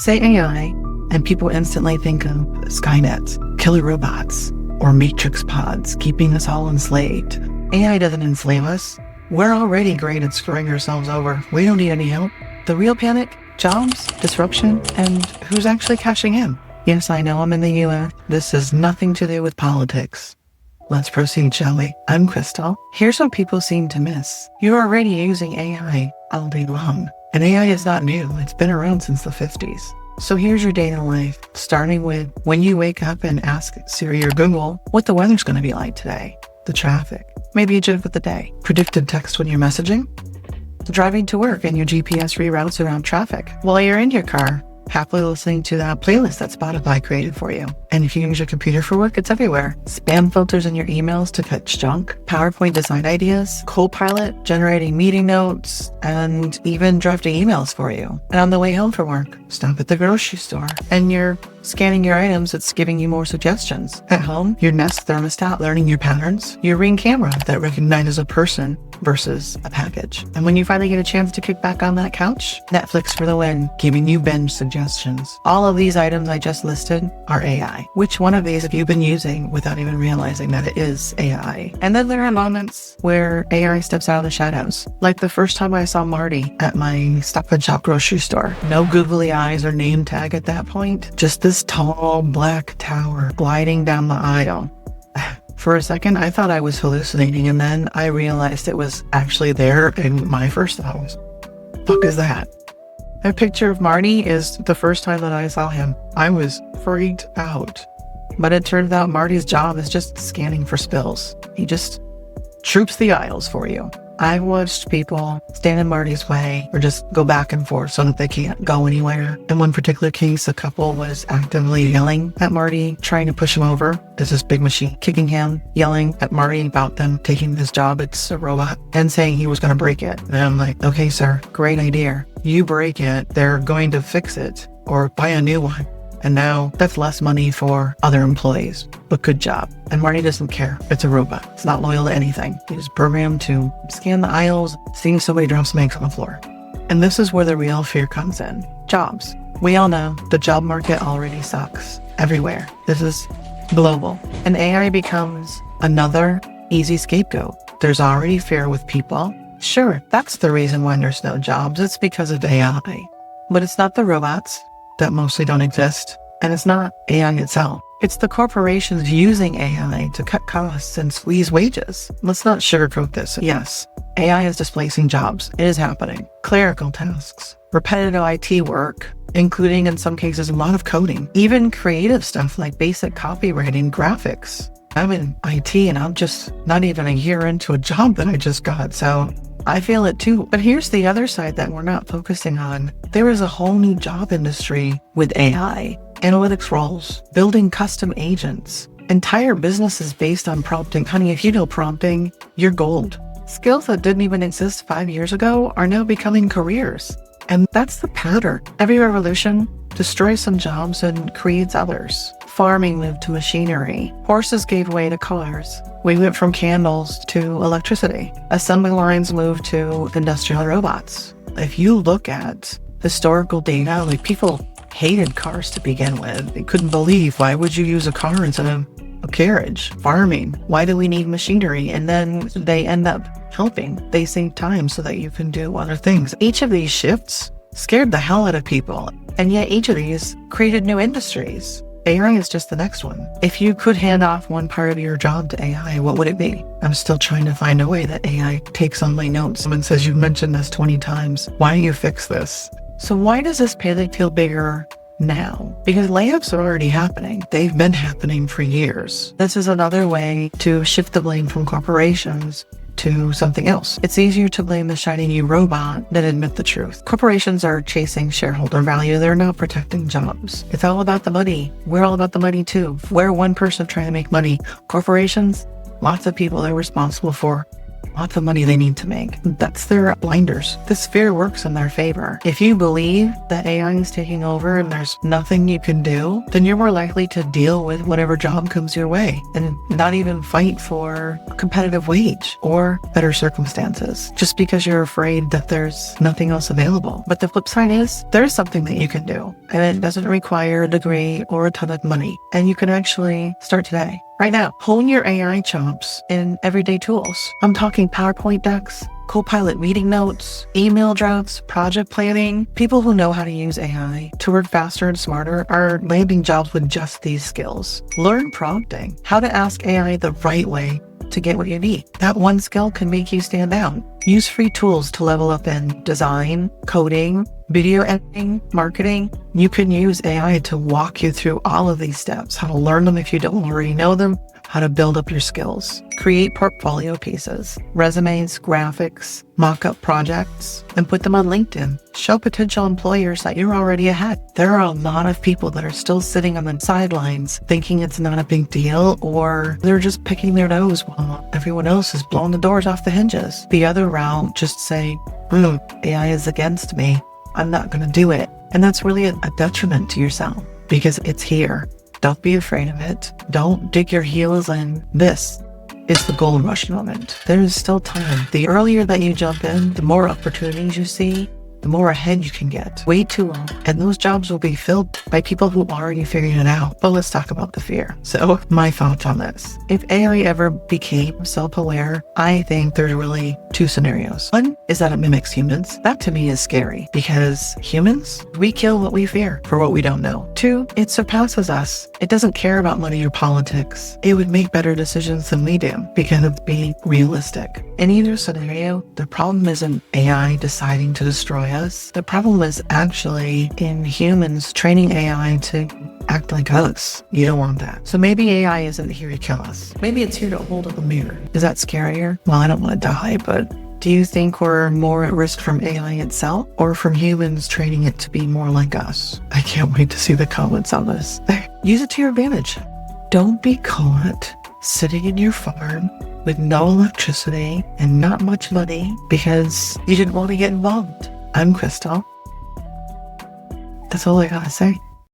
Say AI, and people instantly think of Skynet, killer robots, or matrix pods keeping us all enslaved. AI doesn't enslave us. We're already great at screwing ourselves over. We don't need any help. The real panic? Jobs, disruption, and who's actually cashing in? Yes, I know I'm in the US. This has nothing to do with politics. Let's proceed, shall we? I'm Crystal. Here's what people seem to miss. You're already using AI all day long. And AI is not new. It's been around since the 50s. So here's your day in life, starting with when you wake up and ask Siri or Google what the weather's going to be like today, the traffic, maybe a joke of the day, predicted text when you're messaging, driving to work and your GPS reroutes around traffic while you're in your car, happily listening to that playlist that Spotify created for you. And if you use your computer for work, it's everywhere. Spam filters in your emails to catch junk, PowerPoint design ideas, Copilot generating meeting notes, and even drafting emails for you. And on the way home from work, stop at the grocery store and you're scanning your items, it's giving you more suggestions. At home, your Nest thermostat learning your patterns, your Ring camera that recognizes a person versus a package. And when you finally get a chance to kick back on that couch, Netflix for the win, giving you binge suggestions. All of these items I just listed are AI. Which one of these have you been using without even realizing that it is AI? And then there are moments where AI steps out of the shadows. Like the first time I saw Marty at my Stop and Shop grocery store. No googly eyes or name tag at that point. Just this tall black tower gliding down the aisle. For a second, I thought I was hallucinating, and then I realized it was actually there, and my first thought was, fuck is that? That picture of Marty is the first time that I saw him. I was freaked out. But it turns out Marty's job is just scanning for spills. He just troops the aisles for you. I've watched people stand in Marty's way or just go back and forth so that they can't go anywhere. In one particular case, a couple was actively yelling at Marty, trying to push him over. There's this big machine kicking him, yelling at Marty about them taking his job. It's a robot, and saying he was going to break it. And I'm like, okay, sir, great idea. You break it, they're going to fix it or buy a new one. And now that's less money for other employees, but good job. And Marty doesn't care. It's a robot. It's not loyal to anything. He's programmed to scan the aisles, seeing somebody drop some eggs on the floor. And this is where the real fear comes in. Jobs. We all know the job market already sucks everywhere. This is global. And AI becomes another easy scapegoat. There's already fear with people. Sure, that's the reason why there's no jobs. It's because of AI. But it's not the robots that mostly don't exist. And it's not AI itself. It's the corporations using AI to cut costs and squeeze wages. Let's not sugarcoat this. Yes, AI is displacing jobs. It is happening. Clerical tasks, repetitive IT work, including in some cases a lot of coding, even creative stuff like basic copywriting, graphics. I'm in IT and I'm just not even a year into a job that I just got. So I feel it too. But here's the other side that we're not focusing on. There is a whole new job industry with AI, analytics roles, building custom agents, entire businesses based on prompting. Honey, if you know prompting, you're gold. Skills that didn't even exist 5 years ago are now becoming careers. And that's the pattern. Every revolution destroys some jobs and creates others. Farming moved to machinery. Horses gave way to cars. We went from candles to electricity. Assembly lines moved to industrial robots. If you look at historical data, like people hated cars to begin with. They couldn't believe, why would you use a car instead of a carriage? Farming, why do we need machinery? And then they end up helping. They save time so that you can do other things. Each of these shifts scared the hell out of people. And yet each of these created new industries. AI is just the next one. If you could hand off one part of your job to AI, what would it be? I'm still trying to find a way that AI takes on my notes. Someone says, you've mentioned this 20 times. Why don't you fix this? So why does this panic feel bigger now? Because layoffs are already happening. They've been happening for years. This is another way to shift the blame from corporations to something else. It's easier to blame the shiny new robot than admit the truth. Corporations are chasing shareholder value. They're not protecting jobs. It's all about the money. We're all about the money too. We're one person trying to make money. Corporations, lots of people they're responsible for not the money they need to make. That's their blinders. This fear works in their favor. If you believe that AI is taking over and there's nothing you can do, then you're more likely to deal with whatever job comes your way and not even fight for a competitive wage or better circumstances just because you're afraid that there's nothing else available. But the flip side is there's something that you can do, and it doesn't require a degree or a ton of money. And you can actually start today. Right now, hone your AI chops in everyday tools. I'm talking PowerPoint decks, Copilot meeting notes, email drafts, project planning. People who know how to use AI to work faster and smarter are landing jobs with just these skills. Learn prompting, how to ask AI the right way to get what you need. That one skill can make you stand out. Use free tools to level up in design, coding, video editing, marketing. You can use AI to walk you through all of these steps, how to learn them if you don't already know them, how to build up your skills. Create portfolio pieces, resumes, graphics, mock-up projects, and put them on LinkedIn. Show potential employers that you're already ahead. There are a lot of people that are still sitting on the sidelines thinking it's not a big deal, or they're just picking their nose while everyone else is blowing the doors off the hinges. The other route, just say, AI is against me. I'm not going to do it. And that's really a detriment to yourself because it's here. Don't be afraid of it. Don't dig your heels in. This is the gold rush moment. There is still time. The earlier that you jump in, the more opportunities you see, the more ahead you can get. Wait too long, and those jobs will be filled by people who already figured it out. But let's talk about the fear. So my thoughts on this. If AI ever became self-aware, I think there's really two scenarios. One is that it mimics humans. That to me is scary because humans, we kill what we fear for what we don't know. Two, it surpasses us. It doesn't care about money or politics. It would make better decisions than we do because it's being realistic. In either scenario, the problem isn't AI deciding to destroy us. The problem is actually in humans training AI to act like us. You don't want that. So maybe AI isn't here to kill us. Maybe it's here to hold up a mirror. Is that scarier? Well, I don't want to die, but do you think we're more at risk from AI itself or from humans training it to be more like us? I can't wait to see the comments on this. Use it to your advantage. Don't be caught sitting in your farm with no electricity and not much money because you didn't want to get involved. I'm Crystal. That's all I gotta say.